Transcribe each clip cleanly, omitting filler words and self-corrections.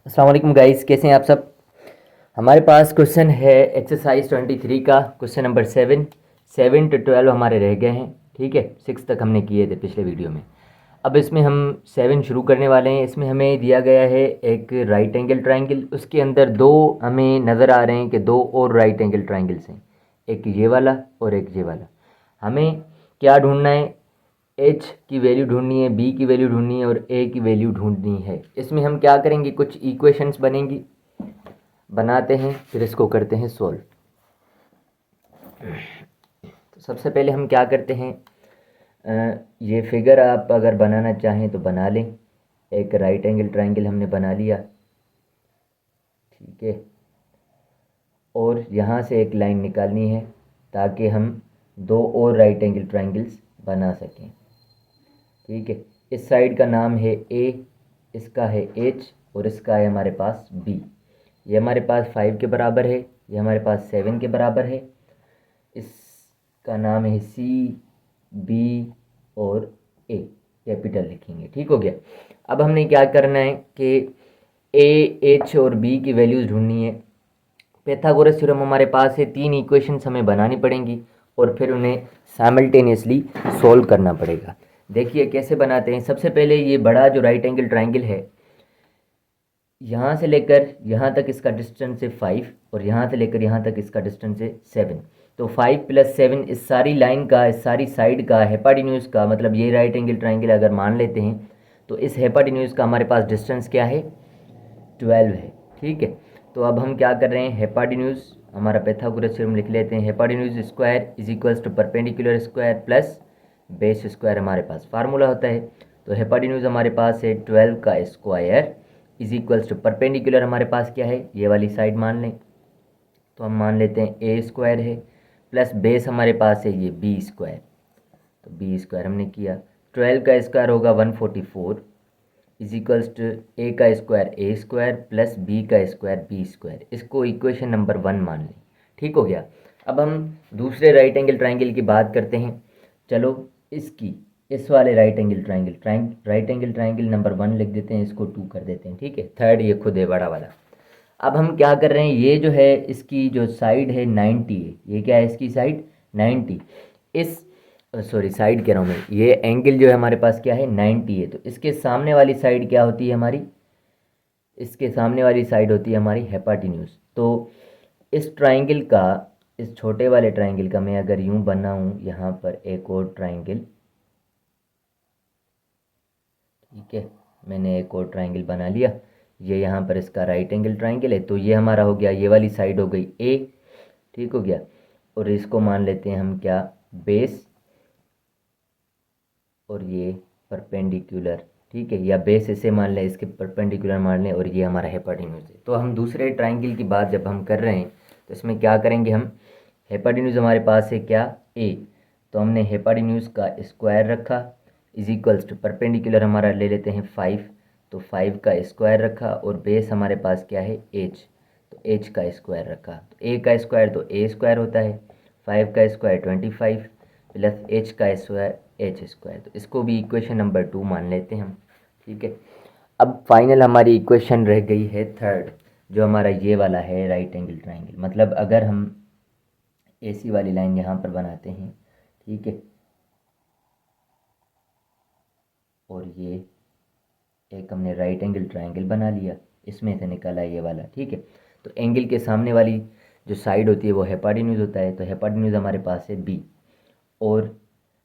अस्सलाम वालेकुम गाइस, कैसे हैं आप सब। हमारे पास क्वेश्चन है एक्सरसाइज 23 का क्वेश्चन नंबर 7 से 12 हमारे रह गए हैं। ठीक है, 6 तक हमने किए थे पिछले वीडियो में। अब इसमें हम 7 शुरू करने वाले हैं। इसमें हमें दिया गया है एक राइट एंगल ट्राइंगल, उसके अंदर दो हमें नज़र आ रहे हैं कि दो और राइट एंगल ट्राइंगल्स हैं, एक ये वाला और एक ये वाला। हमें क्या ढूंढना है, एच की वैल्यू ढूंढनी है, बी की वैल्यू ढूंढनी है और ए की वैल्यू ढूंढनी है। इसमें हम क्या करेंगे, कुछ इक्वेशंस बनेंगी, बनाते हैं, फिर इसको करते हैं सॉल्व। तो सबसे पहले हम क्या करते हैं, ये फिगर आप अगर बनाना चाहें तो बना लें। एक राइट एंगल ट्राइंगल हमने बना लिया, ठीक है। और यहाँ से एक लाइन निकालनी है ताकि हम दो और राइट एंगल ट्राइंगल्स बना सकें, ठीक है। इस साइड का नाम है ए, इसका है एच और इसका है हमारे पास बी। ये हमारे पास 5 के बराबर है, ये हमारे पास 7 के बराबर है। इसका नाम है सी, बी और ए, कैपिटल लिखेंगे, ठीक हो गया। अब हमने क्या करना है कि ए, एच और बी की वैल्यूज़ ढूंढनी है। पैथागोरस थ्योरम हमारे पास है, 3 इक्वेशंस हमें बनानी पड़ेंगी और फिर उन्हें साइमल्टेनियसली सॉल्व करना पड़ेगा। देखिए कैसे बनाते हैं। सबसे पहले ये बड़ा जो राइट एंगल ट्राइंगल है, यहाँ से लेकर यहाँ तक इसका डिस्टेंस है 5 और यहाँ से लेकर यहाँ तक इसका डिस्टेंस है 7। तो 5 + 7 इस सारी लाइन का, इस सारी साइड का, हेपाटिन्यूज का, मतलब ये राइट एंगल ट्राइंगल अगर मान लेते हैं तो इस हेपाटिन्यूज का हमारे पास डिस्टेंस क्या है, 12 है, ठीक है। तो अब हम क्या कर रहे हैं, हेपाटिन्यूज हमारा पैथागोरस थ्योरम लिख लेते हैं। Hypotenuse square is equals to perpendicular square plus base square हमारे पास फार्मूला होता है। तो हेपाटिन्यूज हमारे पास है 12 का square is equals to perpendicular हमारे पास क्या है, ये वाली साइड मान लें, तो हम मान लेते हैं ए स्क्वायर है, प्लस बेस हमारे पास है ये बी स्क्वायर। तो बी स्क्वायर हमने किया, 12 का स्क्वायर होगा 144 इज इक्वल्स टू ए का स्क्वायर ए स्क्वायर प्लस बी का स्क्वायर बी स्क्वायर। इसको इक्वेशन नंबर 1 मान लें, ठीक हो गया। अब हम दूसरे राइट एंगल ट्राइंगल की बात करते हैं। चलो इसकी, इस वाले right angle right angle triangle number 1 लिख देते हैं, इसको 2 कर देते हैं, ठीक है। थर्ड ये खुद है बड़ा वाला। अब हम क्या कर रहे हैं, ये जो है इसकी जो साइड है 90 है, ये क्या है इसकी साइड 90। इस सॉरी साइड कह रहा हूँ मैं, ये एंगल जो है हमारे पास क्या है 90 है। तो इसके सामने वाली साइड क्या होती है हमारी, इसके सामने वाली साइड होती है हमारी हेपाटिन्यूज। तो इस ट्राइंगल का, इस छोटे वाले ट्राइंगल का मैं अगर यूं बनाऊं यहाँ पर एक और ट्राइंगल, ठीक है, मैंने एक और ट्राइंगल बना लिया। ये यहाँ पर इसका राइट एंगल ट्राइंगल है, तो ये हमारा हो गया, ये वाली साइड हो गई ए, ठीक हो गया। और इसको मान लेते हैं हम क्या, बेस, और ये परपेंडिकुलर, ठीक है, या बेस इसे मान लें, इसके परपेंडिकुलर मान लें, और ये हमारा हेपाटिन्यूज है। तो हम दूसरे ट्राइंगल की बात जब हम कर रहे हैं तो इसमें क्या करेंगे हम, हेपाटिन्यूज हमारे पास है क्या ए, तो हमने हेपाटिन्यूज का स्क्वायर रखा इज इक्वल्स टू परपेंडिकुलर हमारा ले लेते हैं 5, तो 5 का स्क्वायर रखा और बेस हमारे पास क्या है एच, तो एच का स्क्वायर रखा। तो ए का स्क्वायर तो ए स्क्वायर होता है, 5 का स्क्वायर 25 प्लस एच का स्क्वायर एच स्क्वायर। तो इसको भी इक्वेशन नंबर 2 मान लेते हैं हम, ठीक है। अब फाइनल हमारी इक्वेशन रह गई है थर्ड, जो हमारा ये वाला है राइट एंगल ट्राइंगल। मतलब अगर हम एसी वाली लाइन यहाँ पर बनाते हैं, ठीक है, और ये एक हमने राइट एंगल ट्राइंगल बना लिया, इसमें से निकला ये वाला, ठीक है। तो एंगल के सामने वाली जो साइड होती है वो हेपाटिन्यूज होता है, तो हेपाटिन्यूज हमारे पास है बी, और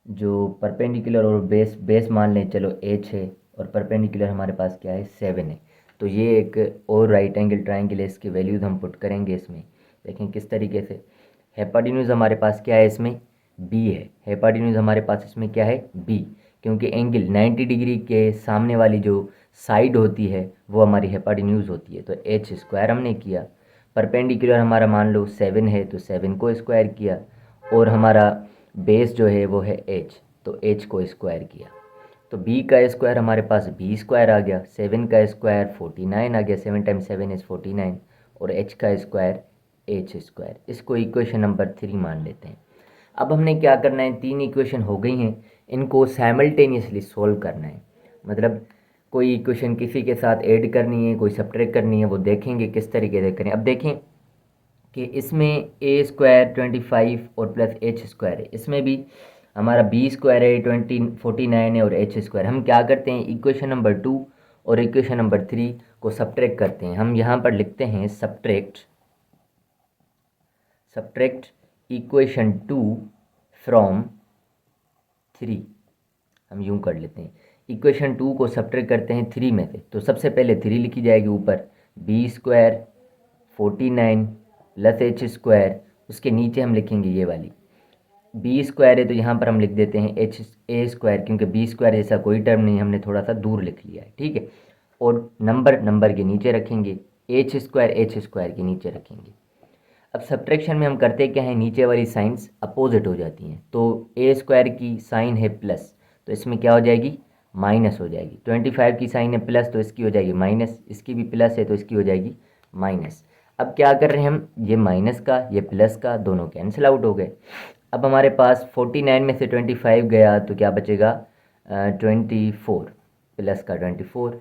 जो परपेंडिकुलर और बेस, बेस मान लें चलो एच है, और परपेंडिकुलर हमारे पास क्या है 7 है। तो ये एक और राइट एंगल ट्राइंगल है, इसकी वैल्यूज़ हम पुट करेंगे इसमें। देखें किस तरीके से, हेपाटिन्यूज हमारे पास क्या है इसमें बी है, हेपाटिन्यूज हमारे पास इसमें क्या है बी, क्योंकि एंगल 90 डिग्री के सामने वाली जो साइड होती है वो हमारी हेपाटिन्यूज होती है। तो एच स्क्वायर हमने किया, परपेंडिकुलर हमारा मान लो 7 है तो 7 को स्क्वायर किया, और हमारा बेस जो है वो है एच, तो एच को स्क्वायर किया। तो बी का स्क्वायर हमारे पास बी स्क्वायर आ गया, 7 का स्क्वायर 49 आ गया, 7 टाइम्स 7 इज़ 49, और एच का स्क्वायर एच स्क्वायर। इसको इक्वेशन नंबर 3 मान लेते हैं। अब हमने क्या करना है, 3 इक्वेशन हो गई हैं, इनको साइमल्टेनियसली सोल्व करना है। मतलब कोई इक्वेशन किसी के साथ ऐड करनी है, कोई सब्ट्रैक्ट करनी है, वो देखेंगे किस तरीके से करें। अब देखें कि इसमें ए स्क्वायर 25 और प्लस एच स्क्वायर है, इसमें भी हमारा बी स्क्वायर है 49 है और एच स्क्वायर। हम क्या करते हैं, इक्वेशन नंबर 2 और इक्वेशन नंबर 3 को सब्ट्रैक्ट करते हैं। हम यहाँ पर लिखते हैं सब्ट्रैक्ट इक्वेशन 2 फ्रॉम 3। हम यूँ कर लेते हैं, इक्वेशन 2 को सब्ट्रैक्ट करते हैं 3 में से। तो सबसे पहले 3 लिखी जाएगी ऊपर, b square 49 plus h square, उसके नीचे हम लिखेंगे ये वाली बी स्क्वायर है, तो यहाँ पर हम लिख देते हैं एच ए स्क्वायर, क्योंकि बी स्क्वायर जैसा कोई टर्म नहीं, हमने थोड़ा सा दूर लिख लिया है, ठीक है। और नंबर के नीचे रखेंगे, एच स्क्वायर के नीचे रखेंगे। अब सब्ट्रैक्शन में हम करते क्या है, नीचे वाली साइंस अपोजिट हो जाती हैं। तो ए स्क्वायर की साइन है प्लस, तो इसमें क्या हो जाएगी, माइनस हो जाएगी। 25 की साइन है प्लस, तो इसकी हो जाएगी माइनस, इसकी भी प्लस है तो इसकी हो जाएगी माइनस। अब क्या कर रहे हैं हम, ये माइनस का ये प्लस का दोनों कैंसिल आउट हो गए। अब हमारे पास 49 में से 25 गया तो क्या बचेगा, 24 प्लस का 24,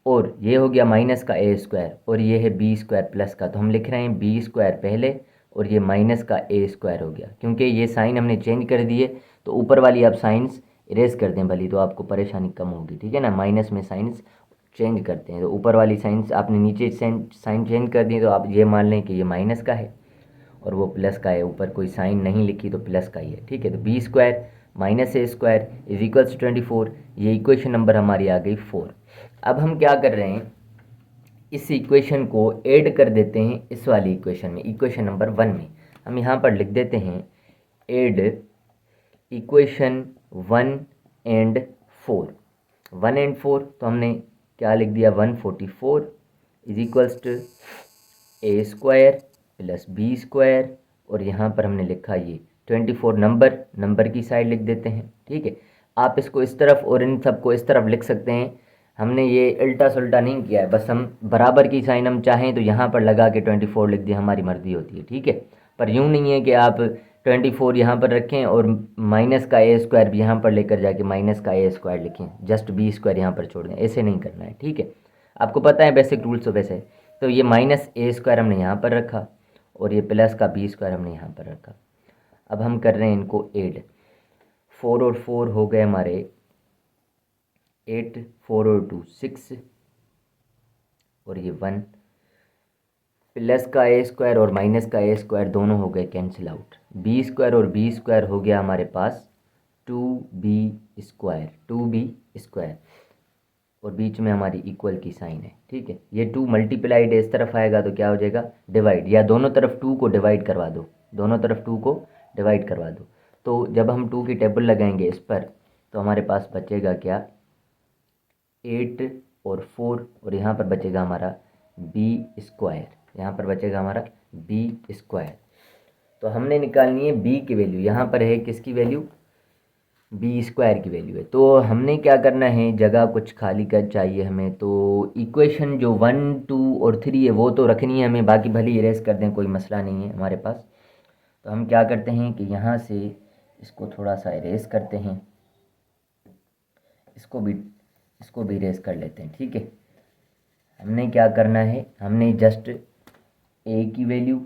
और ये हो गया माइनस का ए स्क्वायर, और ये है बी स्क्वायर प्लस का। तो हम लिख रहे हैं बी स्क्वायर पहले और ये माइनस का ए स्क्वायर हो गया, क्योंकि ये साइन हमने चेंज कर दिए। तो ऊपर वाली आप साइंस इरेज कर दें भली, तो आपको परेशानी कम होगी, ठीक है ना। माइनस में साइंस चेंज करते हैं, तो ऊपर वाली साइंस आपने नीचे साइन चेंज कर दी, तो आप ये मान लें कि ये माइनस का है और वो प्लस का है। ऊपर कोई साइन नहीं लिखी तो प्लस का ही है, ठीक है। तो b square minus a square is equals 24, ये इक्वेशन नंबर हमारी आ गई 4। अब हम क्या कर रहे हैं, इस इक्वेशन को ऐड कर देते हैं इस वाली इक्वेशन में, इक्वेशन नंबर 1 में। हम यहाँ पर लिख देते हैं ऐड इक्वेशन 1 एंड 4। 1 एंड 4 तो हमने क्या लिख दिया, 144 is equals to a square plus b square, और यहाँ पर हमने लिखा ये 24 नंबर की साइड लिख देते हैं, ठीक है। आप इसको इस तरफ और इन सबको इस तरफ लिख सकते हैं। हमने ये उल्टा सुल्टा नहीं किया है, बस हम बराबर की साइन हम चाहें तो यहाँ पर लगा के 24 लिख दिया, हमारी मर्ज़ी होती है, ठीक है। पर यूँ नहीं है कि आप 24 यहाँ पर रखें और माइनस का ए स्क्वायर भी यहाँ पर लेकर जाके माइनस का ए स्क्वायर लिखें, जस्ट बी स्क्वायर यहाँ पर छोड़ दें, ऐसे नहीं करना है, ठीक है। आपको पता है बेसिक रूल्स तो वैसे। तो ये माइनस ए स्क्वायर हमने यहाँ पर रखा और ये प्लस का बी स्क्वायर हमने यहाँ पर रखा। अब हम कर रहे हैं इनको ऐड, 4 और 4 हो गए हमारे 8, 4 और 2 6, और ये 1 प्लस का ए स्क्वायर और माइनस का ए स्क्वायर दोनों हो गए कैंसिल आउट। बी स्क्वायर और बी स्क्वायर हो गया हमारे पास 2b स्क्वायर, और बीच में हमारी इक्वल की साइन है, ठीक है। ये 2 मल्टीप्लाइड इस तरफ आएगा तो क्या हो जाएगा, डिवाइड, या दोनों तरफ 2 को डिवाइड करवा दो, दोनों तरफ 2 को डिवाइड करवा दो। तो जब हम 2 की टेबल लगाएंगे इस पर, तो हमारे पास बचेगा क्या, 8 और 4, और यहाँ पर बचेगा हमारा बी स्क्वायर, यहाँ पर बचेगा हमारा बी स्क्वायर। तो हमने निकालनी है बी की वैल्यू, यहाँ पर है किसकी वैल्यू, बी स्क्वायर की वैल्यू है। तो हमने क्या करना है, जगह कुछ खाली कर चाहिए हमें। तो इक्वेशन जो 1, 2 और 3 है वो तो रखनी है हमें, बाकी भले इरेज कर दें, कोई मसला नहीं है हमारे पास। तो हम क्या करते हैं कि यहाँ से इसको थोड़ा सा इरेज करते हैं, इसको भी इरेज कर लेते हैं, ठीक है। हमने क्या करना है, हमने जस्ट ए की वैल्यू,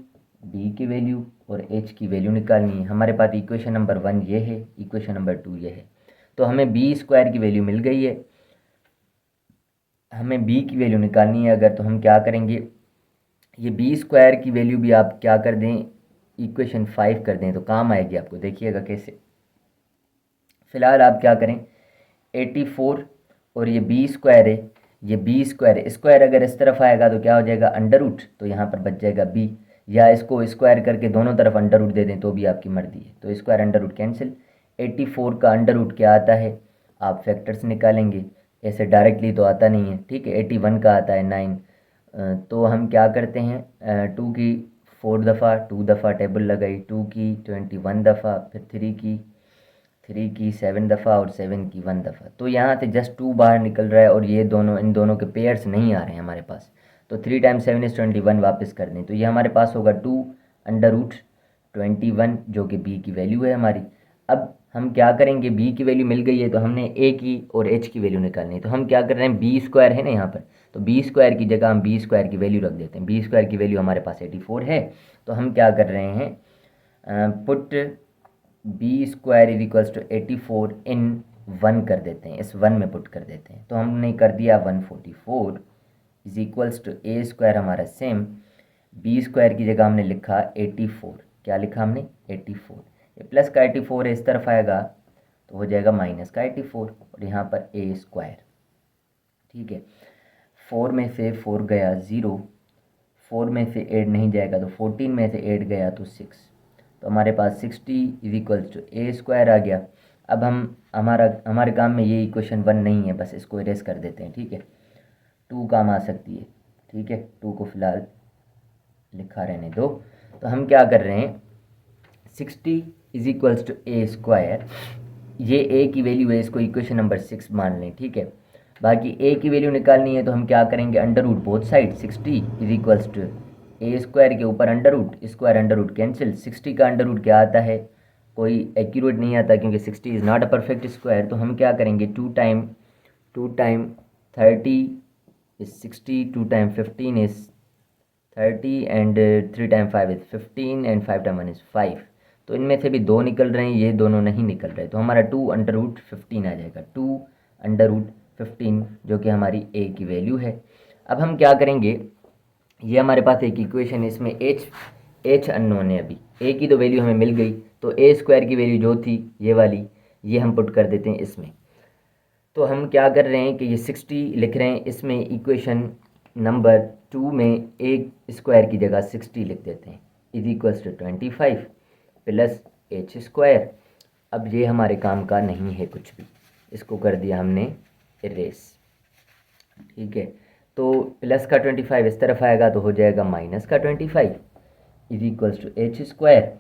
बी की वैल्यू और एच की वैल्यू निकालनी है। हमारे पास इक्वेशन नंबर 1 ये है, इक्वेशन नंबर 2 ये है। तो हमें बी स्क्वायर की वैल्यू मिल गई है, हमें बी की वैल्यू निकालनी है अगर, तो हम क्या करेंगे, ये बी स्क्वायर की वैल्यू भी आप क्या कर दें, इक्वेशन 5 कर दें तो काम आएगी आपको। देखिएगा कैसे, फ़िलहाल आप क्या करें, 84 और ये बी स्क्वायर है, ये बी स्क्वायर अगर इस तरफ आएगा तो क्या हो जाएगा, अंडर रूट, तो यहाँ पर बच जाएगा बी, या इसको स्क्वायर करके दोनों तरफ अंडर रूट दे दें तो भी आपकी मर्ज़ी है। तो स्क्वायर अंडर रूट कैंसिल, 84 का अंडर रूट क्या आता है, आप फैक्टर्स निकालेंगे, ऐसे डायरेक्टली तो आता नहीं है, ठीक है। 81 का आता है 9, तो हम क्या करते हैं, 2 की 4 दफ़ा 2 दफ़ा टेबल लगाई, 2 की 21 दफ़ा, फिर 3 की 7 दफ़ा और 7 की 1 दफ़ा। तो यहाँ से जस्ट 2 बाहर निकल रहा है और ये दोनों, इन दोनों के पेयर्स नहीं आ रहे हैं हमारे पास। तो 3 टाइम्स 7 इज़ 21 वापस कर दें, तो ये हमारे पास होगा 2 अंडर रूट 21 जो कि बी की वैल्यू है हमारी। अब हम क्या करेंगे, b की वैल्यू मिल गई है तो हमने a की और h की वैल्यू निकालनी है। तो हम क्या कर रहे हैं, b स्क्वायर है ना यहाँ पर, तो b स्क्वायर की जगह हम b स्क्वायर की वैल्यू रख देते हैं। b स्क्वायर की वैल्यू हमारे पास 84 है। तो हम क्या कर रहे हैं, put b square is equals to 84 in 1 कर देते हैं, इस 1 में पुट कर देते हैं। तो हमने कर दिया 144 is equals to a square हमारा सेम, b स्क्वायर की जगह हमने लिखा 84। क्या लिखा हमने, 84। ये प्लस का 84 है, इस तरफ आएगा तो हो जाएगा माइनस का 84 और यहाँ पर a स्क्वायर। ठीक है, 4 में से 4 गया 0, 4 में से 8 नहीं जाएगा तो 14 में से 8 गया तो 6। तो हमारे पास 60 is equals to a square आ गया। अब हम हमारे काम में ये इक्वेशन 1 नहीं है, बस इसको इरेज कर देते हैं। ठीक है, 2 काम आ सकती है। ठीक है, 2 को फिलहाल लिखा रहने दो। तो हम क्या कर रहे हैं, 60 is equals to a square, ये a की वैल्यू है, इसको इक्वेशन नंबर 6 मान लें। ठीक है, बाकी a की वैल्यू निकालनी है तो हम क्या करेंगे, under root both side, 60 is equals to a square के ऊपर under root, square under root cancel. 60 का अंडर रूट क्या आता है, कोई एक्यूरेट नहीं आता क्योंकि 60 is not a perfect square. तो हम क्या करेंगे, 2 time 30 is 60, 2 time 15 is 30 and 3 time 5 is 15 and 5 time 1 is 5। तो इनमें से भी 2 निकल रहे हैं, ये दोनों नहीं निकल रहे, तो हमारा 2 अंडर रूट 15 आ जाएगा, 2 अंडर रूट 15 जो कि हमारी a की वैल्यू है। अब हम क्या करेंगे, ये हमारे पास एक इक्वेशन है, इसमें h अननोन है। अभी a की तो वैल्यू हमें मिल गई, तो a स्क्वायर की वैल्यू जो थी ये वाली, ये हम पुट कर देते हैं इसमें। तो हम क्या कर रहे हैं कि ये 60 लिख रहे हैं, इसमें इक्वेशन नंबर 2 में a स्क्वायर की जगह 60 लिख देते हैं, is equals to 25 plus h square. अब ये हमारे काम का नहीं है कुछ भी, इसको कर दिया हमने इरेज। ठीक है, तो प्लस का 25 इस तरफ आएगा तो हो जाएगा माइनस का 25 is equals to h square.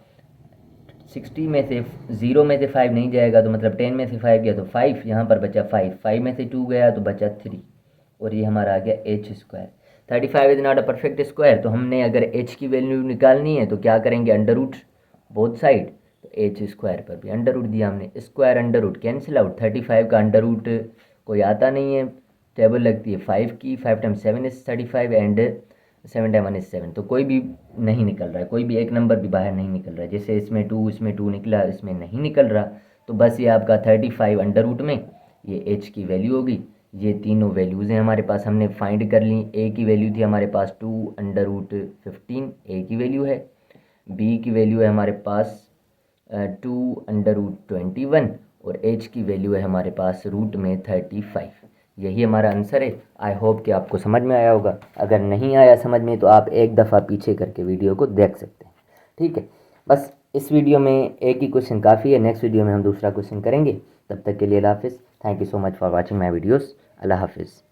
60 में से 0 में से 5 नहीं जाएगा तो मतलब 10 में से 5 गया तो 5, यहाँ पर बचा 5, 5 में से 2 गया तो बचा 3 और ये हमारा आ गया h square. 35 is not a perfect square, तो हमने अगर h की वैल्यू निकालनी है तो क्या करेंगे, अंडर रूट बोथ साइड, तो h स्क्वायर पर भी अंडर रूट दिया हमने, square under root cancel out. 35 का अंडर रूट कोई आता नहीं है, टेबल लगती है 5 की, 5 time 7 is 35 and 7 time 1 is 7। तो कोई भी नहीं निकल रहा है, कोई भी एक नंबर भी बाहर नहीं निकल रहा है, जैसे इसमें 2 निकला, इसमें नहीं निकल रहा। तो बस ये आपका 35 अंडर रूट में ये h की वैल्यू होगी। ये तीनों वैल्यूज़ हैं हमारे पास, हमने फाइंड कर ली। a की वैल्यू थी हमारे पास 2 अंडर रूट 15, a की वैल्यू है। b की वैल्यू है हमारे पास 2 अंडर रूट 21 और h की वैल्यू है हमारे पास रूट में 35। यही हमारा आंसर है। आई होप कि आपको समझ में आया होगा। अगर नहीं आया समझ में तो आप एक दफ़ा पीछे करके वीडियो को देख सकते हैं। ठीक है, बस इस वीडियो में एक ही क्वेश्चन काफ़ी है, नेक्स्ट वीडियो में हम दूसरा क्वेश्चन करेंगे। तब तक के लिए अल्लाह हाफिज़। Thank you so much for watching my videos. अल्लाह हाफिज़।